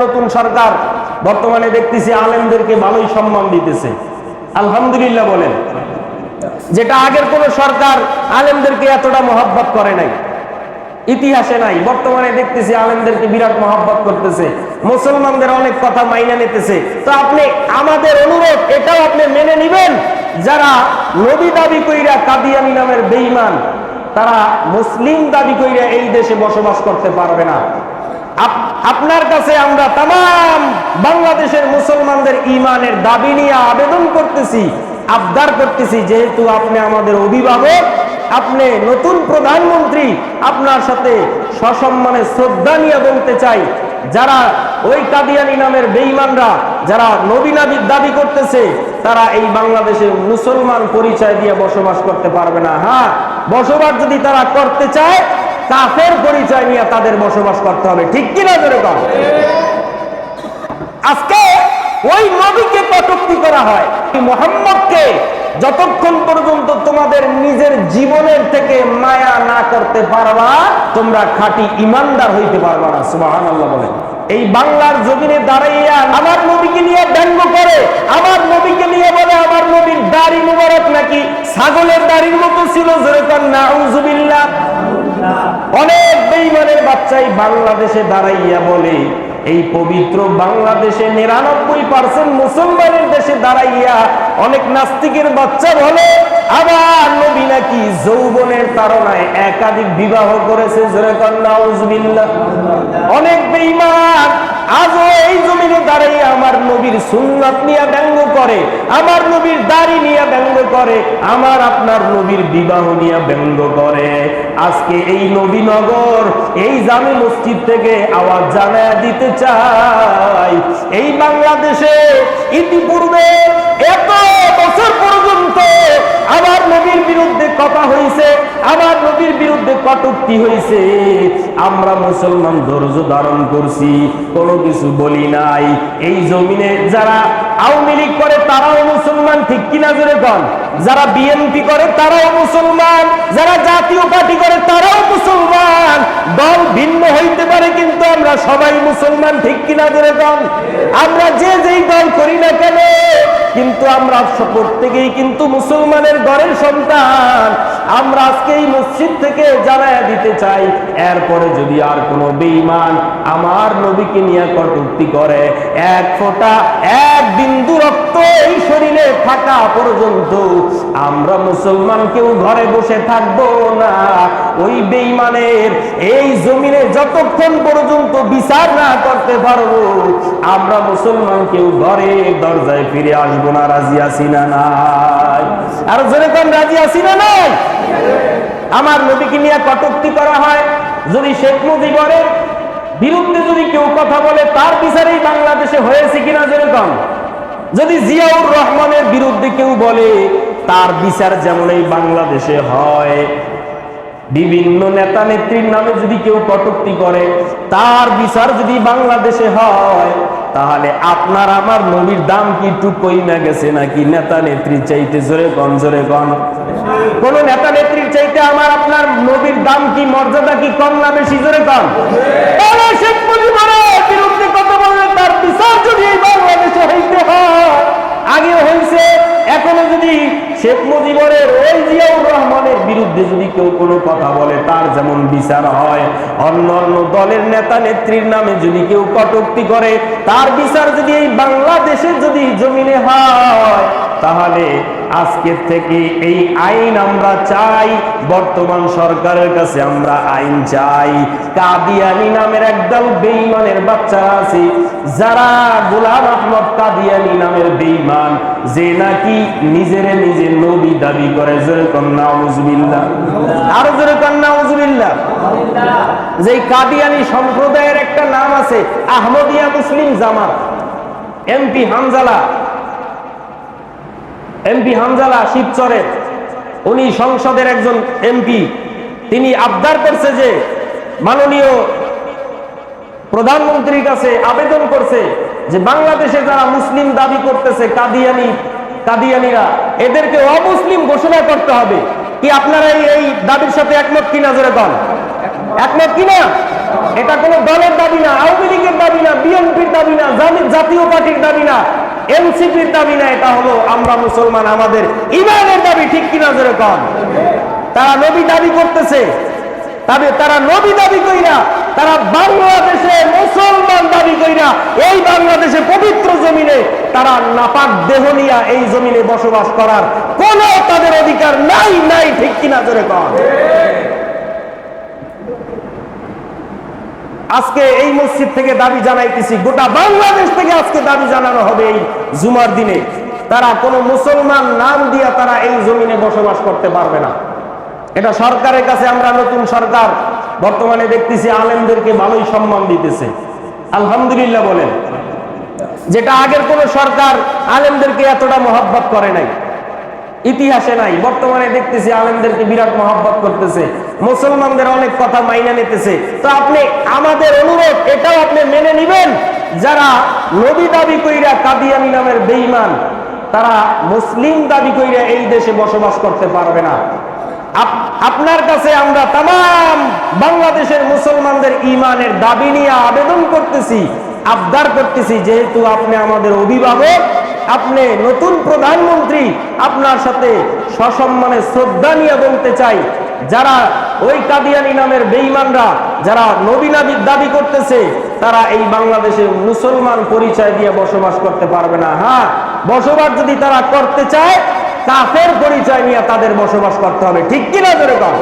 নতুন সরকার বর্তমানে দেখতেছি আলেমদেরকে ভালোই সম্মান দিতেছে, আলহামদুলিল্লাহ বলেন। যেটা আগের কোন সরকার আলেমদেরকে এতটা মহব্বত করে নাই, ইতিহাসে নাই। বর্তমানে দেখতেছি আলেমদেরকে বিরাট মহব্বত করতেছে, মুসলমানদের অনেক কথা মাইনা নিতেছে। তো আপনি আমাদের অনুরোধ এটাও আপনি মেনে নিবেন, যারা নবী দাবি কইরা কাদিয়ানী নামের বেঈমান, তারা মুসলিম দাবি কইরা এই দেশে বসবাস করতে পারবে না। আপনার কাছে আমরা তাম বাংলাদেশের মুসলমানদের ঈমানের দাবি নিয়ে আবেদন করতেছি, আবদার করতেছি, যেহেতু আপনি আমাদের অভিভাবক, আপনি নতুন প্রধানমন্ত্রী, আপনার সাথে সসম্মানে শ্রদ্ধা নিয়ে বলতে চাই, যারা ওই কাদিয়ানী নামের বেঈমানরা যারা নবী দাবি করতেছে, তারা এই বাংলাদেশে মুসলমান পরিচয় দিয়ে বসবাস করতে পারবে না। হ্যাঁ, বসবাস যদি তারা করতে চায়, কাফের পরিচয় নিয়ে তাদের বসবাস করতে হবে, ঠিক কিনা? যেরকম আজকে ওই নবীকে কটূক্তি করা হয়, মুহাম্মদকে যতক্ষণ পর্যন্ত তোমাদের নিজের জীবনের থেকে মায়া না করতে পারবা, তোমরা খাঁটি ইমানদার হইতে পারবা না। সুবহানাল্লাহ বলেন। এই বাংলার জমিনে দাঁড়াইয়া আমার নবীকে নিয়ে ব্যঙ্গ করে, আমার নবীকে নিয়ে বলে আমার নবীর দাড়ি মুবারক নাকি ছাগলের দাড়ির মতো ছিল। যেরকম নাউজুবিল্লাহ। অনেক বেঈমানের বাচ্চাই বাংলাদেশে দাঁড়াইয়া বলে, এই পবিত্র বাংলাদেশে 99% মুসলমানের দেশে দাঁড়াইয়া অনেক নাস্তিকের বাচ্চা বলে আবার নবী নাকি যৌবনের তাড়নায় একাধিক বিবাহ করেছে। যেরকম নাউজুবিল্লাহ। অনেক বেঈমান আজও এই জমিনে দাঁড়াইয়া আমার নবীর সুন্নাত নিয়ে ব্যঙ্গ করে, আমার নবীর দাড়ি নিয়ে ব্যঙ্গ করে, আমার আপনার নবীর বিবাহ নিয়ে ব্যঙ্গ করে। আজকে এই নবীনগর, এই জামে মসজিদ থেকে আওয়াজ জানায়া দিতে চাই, এই বাংলাদেশে ইতিপূর্বে এত বছর পর্যন্ত আমার নবীর বিরুদ্ধে কথা হয়েছে, আমার নবীর বিরুদ্ধে কটূক্তি হয়েছে, আমরা মুসলমান ধৈর্য ধারণ করছি, কোনো কিছু বলি নাই। এই জমিনে যারা আওয়ামী লীগ করে তারাও মুসলমান, ঠিক কিনা? যেরকম যারা বিএনপি করে তারাও মুসলমান, যারা জাতীয় পার্টি করে তারাও মুসলমান। দল ভিন্ন হইতে পারে, কিন্তু আমরা সবাই মুসলমান, ঠিক কিনা? যেরকম আমরা যে যেই দল করি না কেন, কিন্তু আমরা প্রত্যেকেই কিন্তু মুসলমানের ঘরের সন্তান। আমরা আজকে এই মসজিদ থেকে জানায়া দিতে চাই, এরপরে যদি আর কোনো বেঈমান আমার নবীকে নিয়ে কটূক্তি করে, এক ফোঁটা এক বিন্দু রক্ত এই শরীরে থাকা পর্যন্ত আমরা মুসলমান কেউ ঘরে বসে থাকবো না। ওই বেঈমানের এই জমিনে যতক্ষণ পর্যন্ত বিচার না করতে পারবো, আমরা মুসলমান কেউ ঘরে দরজায় ফিরে আসবো না। রাজি আছি না নাই? আর যেরকম রাজি আছি না নাই? আমার নবীকে নিয়ে কটূক্তি করা হয়, যদি শেখ মুজিবের বিরুদ্ধে যদি কেউ কথা বলে, তার বিচারেই বাংলাদেশে হয়েছে কিনা? যেরকম যদি জিয়াউর রহমানের বিরুদ্ধে কেউ বলে, তার বিচার যেমন এই বাংলাদেশে হয়। বিভিন্ন নেতা নেত্রীর নামে যদি কেউ কটূক্তি করে, তার বিচার যদি বাংলাদেশে হয়, তাহলে আপনার আমার নবীর দাম কি একটু কইমা গেছে নাকি? নেতা নেত্রীর চাইতে জোরে কন, জোরে কন। কোন নেতা নেত্রীর চাইতে আমার আপনার নবীর দাম কি, মর্যাদা কি কম না বেশি? জোরে কন। শেখ মুজিবের বিরুদ্ধে কথা বললে তার বিচার যদি এই বাংলাদেশে হইতে হয়, আগেও হয়েছে, এখনো যদি শেখ মুজিবের ওই জিয়াউর রহমানের বিরুদ্ধে যদি কেউ কোনো কথা বলে, তার যেমন বিচার হয়, অন্য অন্য দলের নেতা নেত্রীর নামে যদি কেউ কটূক্তি করে, তার বিচার যদি এই বাংলাদেশে যদি জমিনে হয়, তাহলে আজকের থেকে এই আইন আমরা চাই। বর্তমান সরকারের কাছে আমরা আইন চাই। কাদিয়ানী নামের একদল বেঈমানের বাচ্চারা আছে, যারা গোলাম আহমদ কাদিয়ানী নামের বেঈমান, যে নাকি নিজের নিজে নবী দাবি করে। যেরকম নাউজুবিল্লাহ, আরো যেরকম নাউজুবিল্লাহ। যে কাদিয়ানী সম্প্রদায়ের একটা নাম আছে আহমদিয়া মুসলিম জামাত। এমপি হামজালা শিবচরের, উনি সংসদের একজন এমপি, তিনি আবদার করছে যে মাননীয় প্রধানমন্ত্রীর কাছে আবেদন করছে যে বাংলাদেশে যারা মুসলিম দাবি করতেছে কাদিয়ানীরা, এদেরকে অমুসলিম ঘোষণা করতে হবে। কি আপনারা এই দাবির সাথে একমত কিনা? জোরে বল, একমত কিনা? এটা কোনো দলের দাবি না, আওয়ামী লীগের দাবি না, বিএনপির দাবি না, জাতীয় পার্টির দাবি না, এনসিপির দাবি না। এটা হলো আমরা মুসলমান, আমাদের ইমানের দাবি। ঠিক কিনা জোরে কন? তারা নবী দাবি করতেছে, তবে তারা নবী দাবি কইরা, তারা বাংলাদেশে মুসলমান দাবি কইরা এই বাংলাদেশে পবিত্র জমিনে তারা নাপাক দেহ নিয়া এই জমিনে বসবাস করার কোন তাদের অধিকার নাই। নাই ঠিক কিনা জোরে কন? আজকে এই মসজিদ থেকে দাবি জানাইতেছি, গোটা বাংলাদেশ থেকে আজকে দাবি জানানো হবে এই জুমার দিনে, তারা কোনো মুসলমান নাম দিয়া তারা এই জমিনে বসবাস করতে পারবে না। এটা সরকারের কাছে, আমরা নতুন সরকার বর্তমানে দেখতেছি আলেমদেরকে ভালোই সম্মান দিতেছে, আলহামদুলিল্লাহ বলেন। যেটা আগের কোন সরকার আলেমদেরকে এতটা মহব্বত করে নাই, ইতিহাসে নাই। বর্তমানে দেখতেছি আলেমদেরকে বিরাট মহব্বত করতেছে, মুসলমানদের অনেক কথা মাইনা নিতেছে। তো আপনি, আমাদের অনুরোধ এটাও আপনি মেনে নিবেন, যারা নবী দাবি কইরা কাদিয়ানী নামের বেঈমান, তারা মুসলিম দাবি কইরা এই দেশে বসবাস করতে পারবে না। আপনার কাছে আমরা তাম বাংলাদেশের মুসলমানদের ইমানের দাবি নিয়ে আবেদন করতেছি, আবদার করতেছি, যেহেতু আপনি আমাদের অভিভাবক, আপনি নতুন প্রধানমন্ত্রী, আপনার সাথে সসম্মানে শ্রদ্ধা নিয়ে বলতে চাই, যারা ওই কাদিয়ানী নামের বেঈমানরা যারা নবী দাবি করতেছে, তারা এই বাংলাদেশে মুসলমান পরিচয় দিয়ে বসবাস করতে পারবে না। হ্যাঁ, বসবাস যদি তারা করতে চায়, কাফের পরিচয় নিয়ে তাদের বসবাস করতে হবে। ঠিক কিনা জোরে কন?